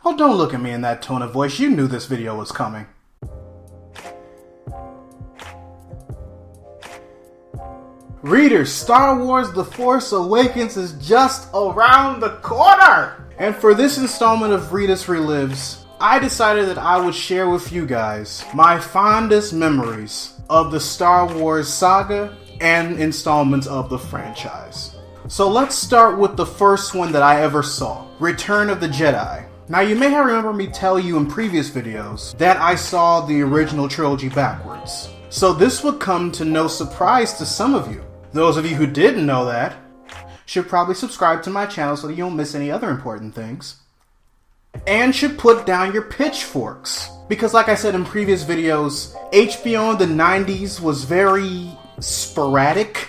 Oh, don't look at me in that tone of voice. You knew this video was coming. Readers, Star Wars The Force Awakens is just around the corner! And for this installment of Readus Relives, I decided that I would share with you guys my fondest memories of the Star Wars saga and installments of the franchise. So let's start with the first one that I ever saw, Return of the Jedi. Now you may have remembered me tell you in previous videos that I saw the original trilogy backwards. So this would come to no surprise to some of you. Those of you who didn't know that should probably subscribe to my channel so that you don't miss any other important things. And should put down your pitchforks. Because like I said in previous videos, HBO in the 90s was very sporadic.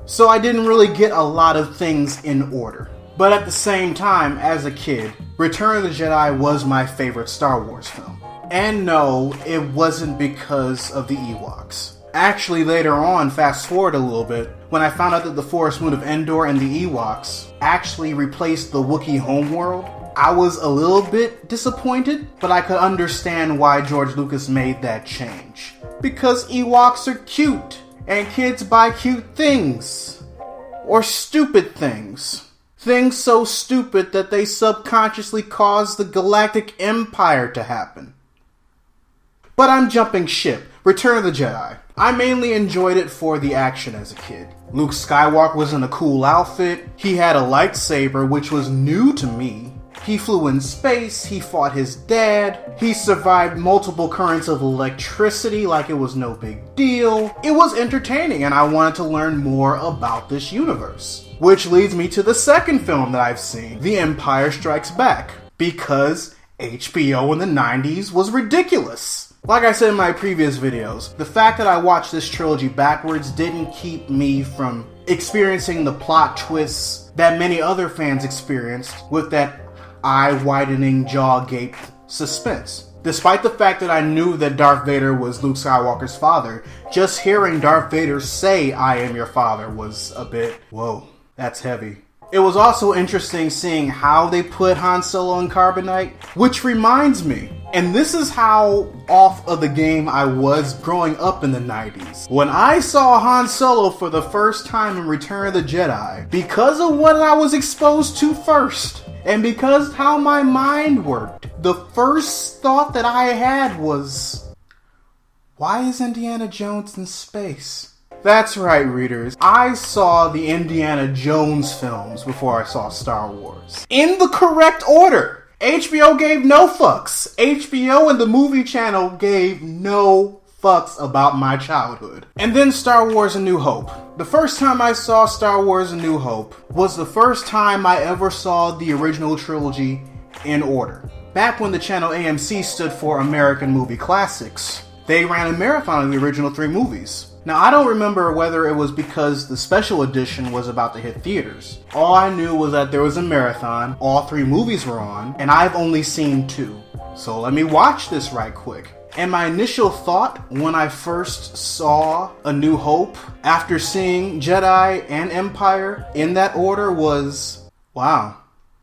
So I didn't really get a lot of things in order. But at the same time, as a kid, Return of the Jedi was my favorite Star Wars film. And no, it wasn't because of the Ewoks. Actually, later on, fast forward a little bit, when I found out that the Forest Moon of Endor and the Ewoks actually replaced the Wookiee homeworld, I was a little bit disappointed, but I could understand why George Lucas made that change. Because Ewoks are cute, and kids buy cute things. Or stupid things. Things so stupid that they subconsciously cause the Galactic Empire to happen. But I'm jumping ship. Return of the Jedi. I mainly enjoyed it for the action as a kid. Luke Skywalker was in a cool outfit. He had a lightsaber, which was new to me. He flew in space. He fought his dad. He survived multiple currents of electricity like it was no big deal. It was entertaining, and I wanted to learn more about this universe. Which leads me to the second film that I've seen, The Empire Strikes Back. Because HBO in the 90s was ridiculous. Like I said in my previous videos, the fact that I watched this trilogy backwards didn't keep me from experiencing the plot twists that many other fans experienced with that eye-widening, jaw-gaped suspense. Despite the fact that I knew that Darth Vader was Luke Skywalker's father, just hearing Darth Vader say, "I am your father," was a bit, whoa, that's heavy. It was also interesting seeing how they put Han Solo in carbonite, which reminds me, and this is how off of the game I was growing up in the 90s. When I saw Han Solo for the first time in Return of the Jedi, because of what I was exposed to first, and because how my mind worked, the first thought that I had was, why is Indiana Jones in space? That's right, readers. I saw the Indiana Jones films before I saw Star Wars. In the correct order! HBO gave no fucks. HBO and the movie channel gave no fucks about my childhood. And then Star Wars A New Hope. The first time I saw Star Wars A New Hope was the first time I ever saw the original trilogy in order. Back when the channel AMC stood for American Movie Classics, they ran a marathon of the original 3 movies. Now, I don't remember whether it was because the special edition was about to hit theaters. All I knew was that there was a marathon, all 3 movies were on, and I've only seen 2. So let me watch this right quick. And my initial thought when I first saw A New Hope, after seeing Jedi and Empire in that order, was, wow,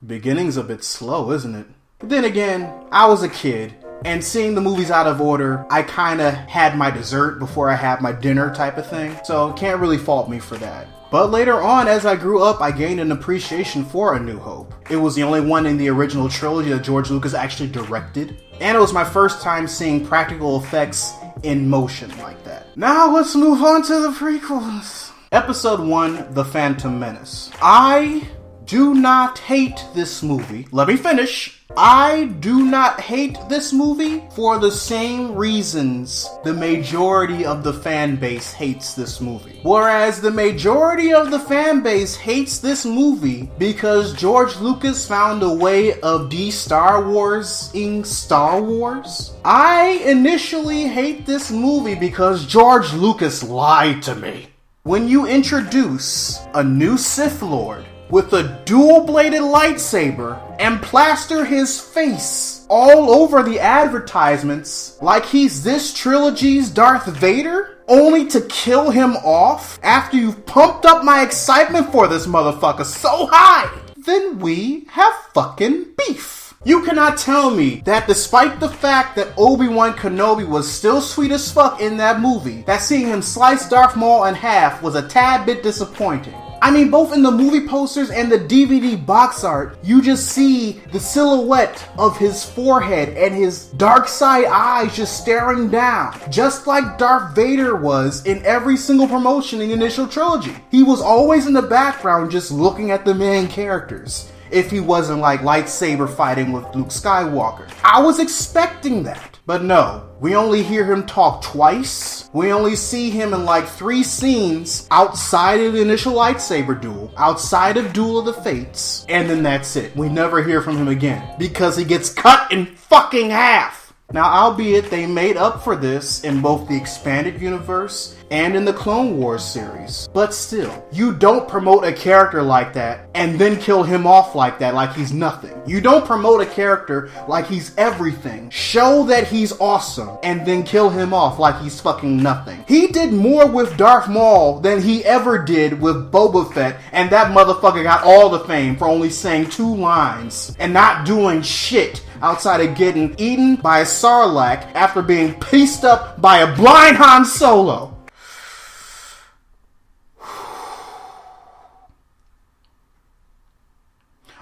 beginning's a bit slow, isn't it? But then again, I was a kid. And seeing the movies out of order, I kinda had my dessert before I had my dinner type of thing. So can't really fault me for that. But later on, as I grew up, I gained an appreciation for A New Hope. It was the only one in the original trilogy that George Lucas actually directed. And it was my first time seeing practical effects in motion like that. Now let's move on to the prequels. Episode 1, The Phantom Menace. I do not hate this movie. Let me finish. I do not hate this movie for the same reasons the majority of the fan base hates this movie. Whereas the majority of the fan base hates this movie because George Lucas found a way of de-Star Wars-ing Star Wars. I initially hate this movie because George Lucas lied to me. When you introduce a new Sith Lord with a dual-bladed lightsaber and plaster his face all over the advertisements like he's this trilogy's Darth Vader, only to kill him off after you've pumped up my excitement for this motherfucker so high, then we have fucking beef. You cannot tell me that despite the fact that Obi-Wan Kenobi was still sweet as fuck in that movie, that seeing him slice Darth Maul in half was a tad bit disappointing. I mean, both in the movie posters and the DVD box art, you just see the silhouette of his forehead and his dark side eyes just staring down, just like Darth Vader was in every single promotion in the initial trilogy. He was always in the background just looking at the main characters, if he wasn't like lightsaber fighting with Luke Skywalker. I was expecting that. But no, we only hear him talk twice. We only see him in like 3 scenes outside of the initial lightsaber duel, outside of Duel of the Fates, and then that's it. We never hear from him again because he gets cut in fucking half. Now, albeit they made up for this in both the expanded universe and in the Clone Wars series, but still, you don't promote a character like that and then kill him off like that, like he's nothing. You don't promote a character like he's everything, show that he's awesome, and then kill him off like he's fucking nothing. He did more with Darth Maul than he ever did with Boba Fett, and that motherfucker got all the fame for only saying 2 lines and not doing shit outside of getting eaten by a Sarlacc after being pieced up by a blind Han Solo.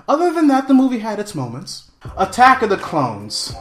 Other than that, the movie had its moments. Attack of the Clones.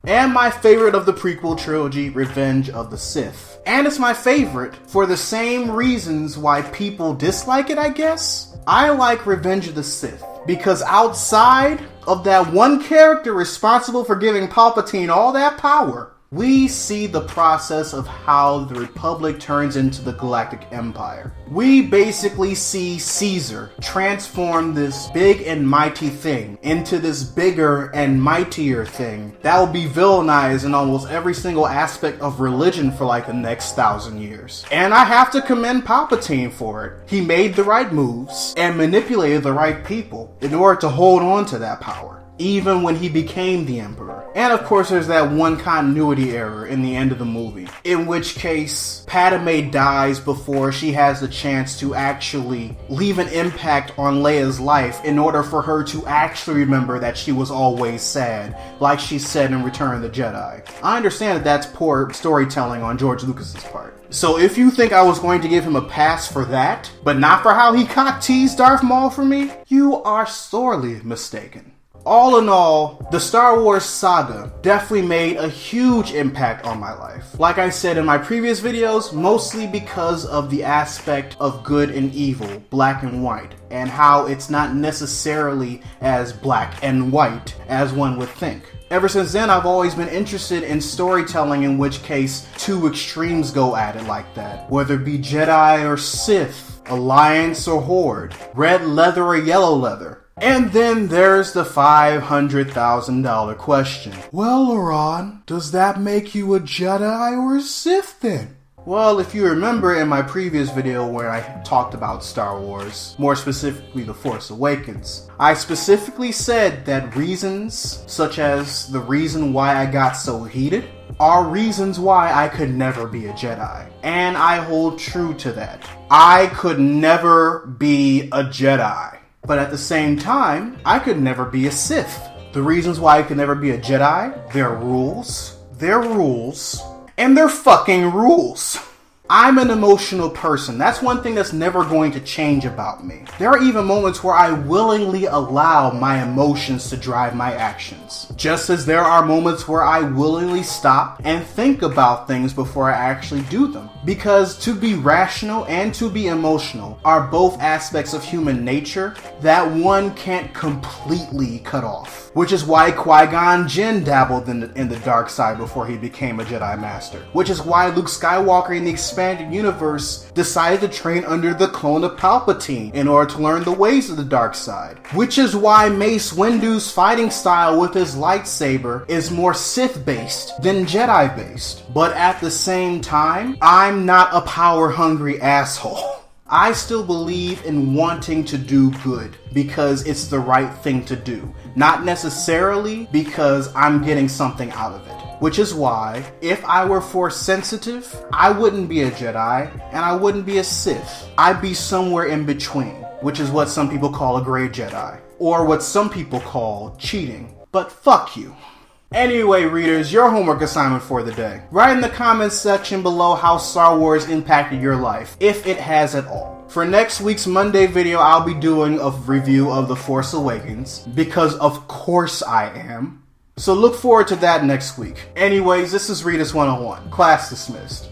And my favorite of the prequel trilogy, Revenge of the Sith. And it's my favorite for the same reasons why people dislike it, I guess. I like Revenge of the Sith because outside of that one character responsible for giving Palpatine all that power, we see the process of how the Republic turns into the Galactic Empire. We basically see Caesar transform this big and mighty thing into this bigger and mightier thing that will be villainized in almost every single aspect of religion for like the next 1,000 years. And I have to commend Palpatine for it. He made the right moves and manipulated the right people in order to hold on to that power, even when he became the Emperor. And of course there's that one continuity error in the end of the movie, in which case Padme dies before she has the chance to actually leave an impact on Leia's life in order for her to actually remember that she was always sad, like she said in Return of the Jedi. I understand that that's poor storytelling on George Lucas's part. So if you think I was going to give him a pass for that, but not for how he cock-teased Darth Maul for me, you are sorely mistaken. All in all, the Star Wars saga definitely made a huge impact on my life. Like I said in my previous videos, mostly because of the aspect of good and evil, black and white, and how it's not necessarily as black and white as one would think. Ever since then, I've always been interested in storytelling in which case 2 extremes go at it like that, whether it be Jedi or Sith, Alliance or Horde, red leather or yellow leather. And then there's the $500,000 question. Well, Laron, does that make you a Jedi or a Sith then? Well, if you remember in my previous video where I talked about Star Wars, more specifically The Force Awakens, I specifically said that reasons, such as the reason why I got so heated, are reasons why I could never be a Jedi. And I hold true to that. I could never be a Jedi. But at the same time, I could never be a Sith. The reasons why I could never be a Jedi, their rules, and their fucking rules. I'm an emotional person. That's one thing that's never going to change about me. There are even moments where I willingly allow my emotions to drive my actions. Just as there are moments where I willingly stop and think about things before I actually do them. Because to be rational and to be emotional are both aspects of human nature that one can't completely cut off. Which is why Qui-Gon Jinn dabbled in the dark side before he became a Jedi Master. Which is why Luke Skywalker in the expanded universe decided to train under the clone of Palpatine in order to learn the ways of the dark side. Which is why Mace Windu's fighting style with his lightsaber is more Sith-based than Jedi-based. But at the same time, I'm not a power-hungry asshole. I still believe in wanting to do good because it's the right thing to do, not necessarily because I'm getting something out of it. Which is why, if I were Force sensitive, I wouldn't be a Jedi and I wouldn't be a Sith. I'd be somewhere in between, which is what some people call a gray Jedi. or what some people call cheating. But fuck you. Anyway, readers, your homework assignment for the day. Write in the comments section below how Star Wars impacted your life, if it has at all. For next week's Monday video, I'll be doing a review of The Force Awakens, because of course I am. So look forward to that next week. Anyways, this is Readus 101. Class dismissed.